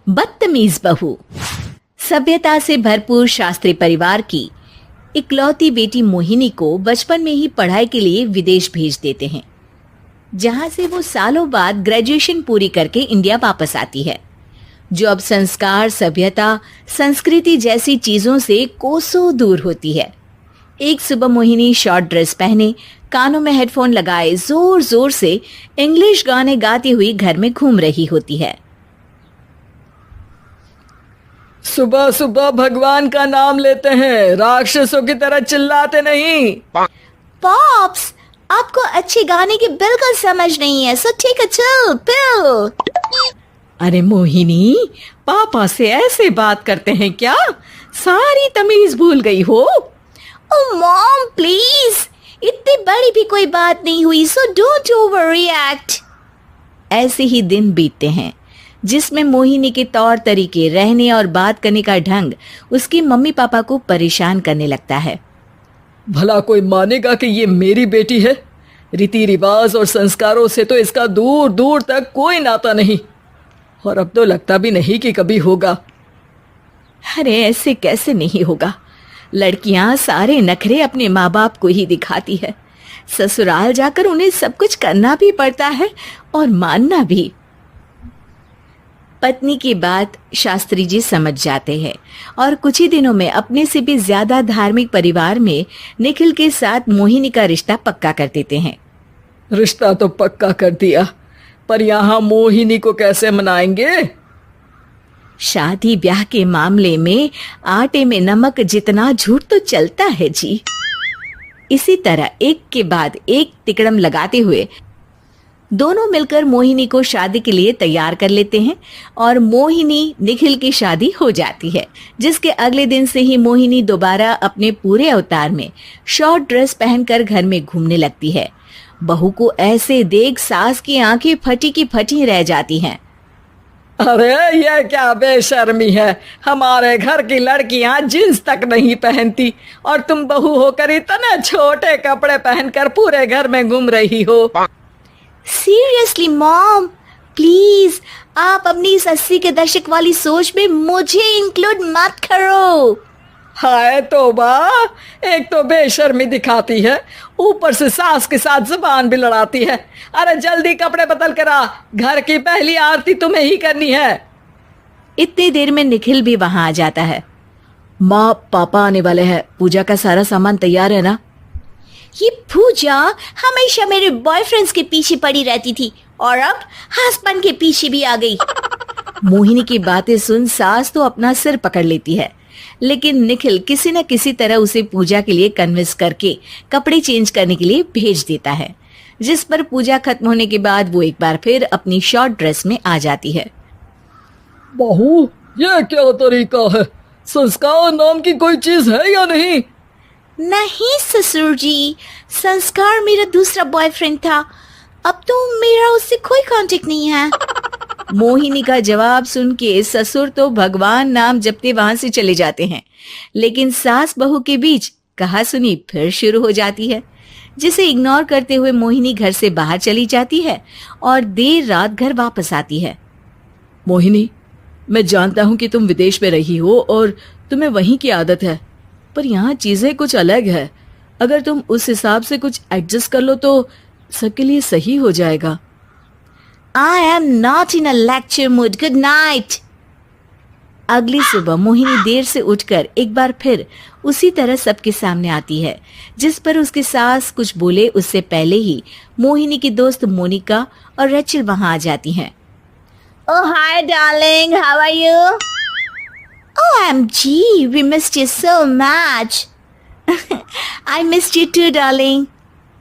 बदतमीज बहू। सभ्यता से भरपूर शास्त्री परिवार की इकलौती बेटी मोहिनी को बचपन में ही पढ़ाई के लिए विदेश भेज देते हैं, जहां से वो सालों बाद ग्रेजुएशन पूरी करके इंडिया वापस आती है, जो अब संस्कार, सभ्यता, संस्कृति जैसी चीजों से कोसों दूर होती है। एक सुबह मोहिनी शॉर्ट ड्रेस पहने, कानों में हेडफोन लगाए जोर जोर से इंग्लिश गाने गाती हुई घर में घूम रही होती है। सुबह सुबह भगवान का नाम लेते हैं, राक्षसों की तरह चिल्लाते नहीं। पॉप्स, आपको अच्छे गाने की बिल्कुल समझ नहीं है, सो ठीक है, चिल पिल। अरे मोहिनी, पापा से ऐसे बात करते हैं क्या? सारी तमीज भूल गई हो। ओह मॉम प्लीज, इतनी बड़ी भी कोई बात नहीं हुई, सो डोंट ओवर रिएक्ट। ऐसे ही दिन बीतते हैं जिसमें मोहिनी के तौर तरीके, रहने और बात करने का ढंग उसकी मम्मी पापा को परेशान करने लगता है। भला कोई मानेगा कि ये मेरी बेटी है? रीति रिवाज और संस्कारों से तो इसका दूर दूर तक कोई नाता नहीं, और अब तो लगता भी नहीं कि कभी होगा। अरे ऐसे कैसे नहीं होगा? लड़कियां सारे नखरे अपने माँ बाप को ही दिखाती है। ससुराल जाकर उन्हें सब कुछ करना भी पड़ता है और मानना भी। पत्नी की बात शास्त्री जी समझ जाते हैं और कुछ ही दिनों में अपने से भी ज्यादा धार्मिक परिवार में निखिल के साथ मोहिनी का रिश्ता पक्का कर देते हैं। रिश्ता तो पक्का कर दिया, पर यहाँ मोहिनी को कैसे मनाएंगे? शादी ब्याह के मामले में आटे में नमक जितना झूठ तो चलता है जी। इसी तरह एक के बाद एक तिकड़म लगाते हुए दोनों मिलकर मोहिनी को शादी के लिए तैयार कर लेते हैं और मोहिनी निखिल की शादी हो जाती है, जिसके अगले दिन से ही मोहिनी दोबारा अपने पूरे अवतार में शॉर्ट ड्रेस पहनकर घर में घूमने लगती है। बहू को ऐसे देख सास की आंखें फटी की फटी रह जाती हैं। अरे ये क्या बेशर्मी है, हमारे घर की लड़कियां जींस तक नहीं पहनती और तुम बहू होकर इतने छोटे कपड़े पहनकर पूरे घर में घूम रही हो। सीरियसली मॉम, प्लीज आप अपनी इस 80 के दशक वाली सोच में मुझे इंक्लूड मत करो। हाय तौबा, एक तो बेशर्मी दिखाती है, ऊपर से सास के साथ जुबान भी लड़ाती है। अरे जल्दी कपड़े बदल कर आ, घर की पहली आरती तुम्हें ही करनी है। इतनी देर में निखिल भी वहां आ जाता है। माँ, पापा आने वाले हैं, पूजा का सारा सामान तैयार है ना? ये पूजा हमेशा मेरे बॉयफ्रेंड्स के पीछे पड़ी रहती थी और अब हस्बैंड के पीछे भी आ गई। मोहिनी की बातें सुन सास तो अपना सिर पकड़ लेती है, लेकिन निखिल किसी न किसी तरह उसे पूजा के लिए कन्विंस करके कपड़े चेंज करने के लिए भेज देता है, जिस पर पूजा खत्म होने के बाद वो एक बार फिर अपनी शॉर्ट ड्रेस में आ जाती है। बहू, ये क्या तरीका है? संस्कार नाम की कोई चीज है या नहीं? नहीं ससुर जी, संस्कार मेरा दूसरा बॉयफ्रेंड था, अब तो मेरा उससे कोई कांटेक्ट नहीं है। मोहिनी का जवाब सुन के ससुर तो भगवान नाम जपते वहां से चले जाते हैं, लेकिन सास बहू के बीच कहासुनी फिर शुरू हो जाती है, जिसे इग्नोर करते हुए मोहिनी घर से बाहर चली जाती है और देर रात घर वापस आती है। मोहिनी, मैं जानता हूँ कि तुम विदेश में रही हो और तुम्हें वहीं की आदत है, पर यहाँ चीजें कुछ अलग है। अगर तुम उस हिसाब से कुछ एडजस्ट कर लो तो सबके लिए सही हो जाएगा। I am not in a lecture mood. Good night. अगली सुबह मोहिनी देर से उठकर एक बार फिर उसी तरह सबके सामने आती है, जिस पर उसकी सास कुछ बोले उससे पहले ही मोहिनी की दोस्त मोनिका और रचिल वहां आ जाती हैं। Oh hi darling, how are you? OMG, we missed you so much. I missed you too darling.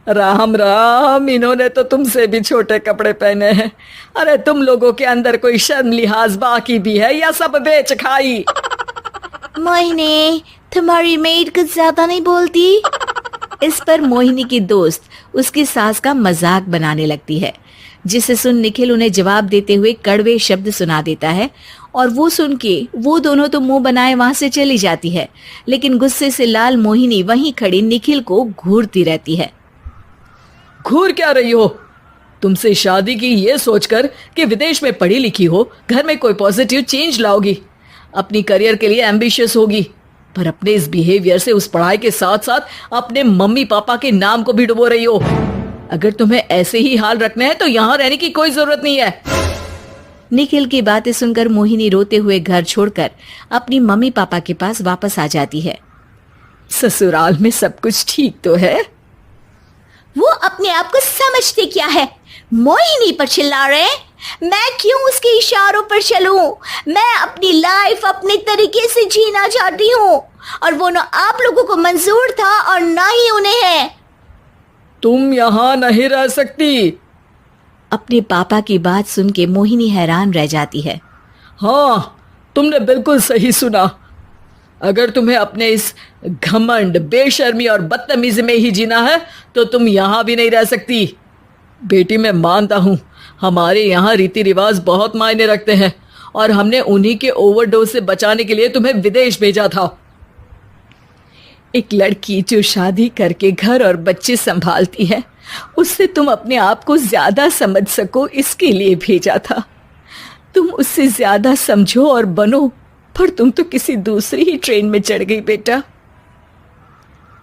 Ram Ram, इन्होंने तो तुमसे भी छोटे कपड़े पहने हैं। अरे तुम लोगों के अंदर कोई शर्म लिहाज बाकी भी है या सब बेच खाई? मोहिनी, तुम्हारी मेड कुछ ज्यादा नहीं बोलती? इस पर मोहिनी की दोस्त उसकी सास का मजाक बनाने लगती है, जिसे सुन निखिल उन्हें जवाब देते हुए कड़वे शब्द सुना देता है और वो सुन के वो दोनों तो मुंह बनाए वहां से चली जाती है, लेकिन गुस्से से लाल मोहिनी वहीं खड़ी निखिल को घूरती रहती है। घूर क्या रही हो? तुमसे शादी की ये सोचकर कि विदेश में पढ़ी लिखी हो, घर में कोई पॉजिटिव चेंज लाओगी, अपनी करियर के लिए एम्बिशियस होगी, पर अपने इस बिहेवियर से उस पढ़ाई के साथ साथ अपने मम्मी पापा के नाम को भी डुबो रही हो। अगर तुम्हें ऐसे ही हाल रखना है तो यहाँ रहने की कोई जरूरत नहीं है। निखिल की बातें सुनकर मोहिनी रोते हुए घर छोड़कर अपनी मम्मी पापा के पास वापस आ जाती है। ससुराल में सब कुछ ठीक तो है? वो अपने आप को समझते क्या है? मोहिनी पर चिल्ला रहे हैं? मैं क्यों उसके इशारों पर चलूं? मैं अपनी लाइफ अपने तरीके से जीना चाहती हूँ और वो ना आप लोगों को मंजूर था और ना ही उन्हें है। तुम यहाँ नहीं रह सकती। अपने पापा की बात सुन के मोहिनी हैरान रह जाती है। हाँ, तुमने बिल्कुल सही सुना। अगर तुम्हें अपने इस घमंड, बेशर्मी और बदतमीजी में ही जीना है तो तुम यहाँ भी नहीं रह सकती। बेटी, मैं मानता हूँ हमारे यहाँ रीति रिवाज बहुत मायने रखते हैं और हमने उन्हीं के ओवरडोज से बचाने के लिए तुम्हें विदेश भेजा था। एक लड़की जो शादी करके घर और बच्चे संभालती है, उससे तुम अपने आप को ज्यादा समझ सको इसके लिए भेजा था। तुम उससे ज्यादा समझो और बनो, पर तुम तो किसी दूसरी ही ट्रेन में चढ़ गई बेटा।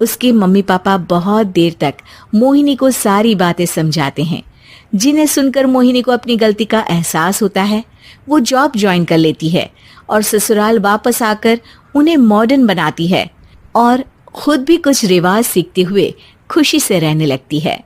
उसके मम्मी पापा बहुत देर तक मोहिनी को सारी बातें समझाते हैं, जिन्हें सुनकर मोहिनी को अपनी गलती का एहसास होता है। वो जॉब ज्वाइन कर लेती है और ससुराल वापस आकर उन्हें मॉडर्न बनाती है और खुद भी कुछ रिवाज सीखते हुए खुशी से रहने लगती है।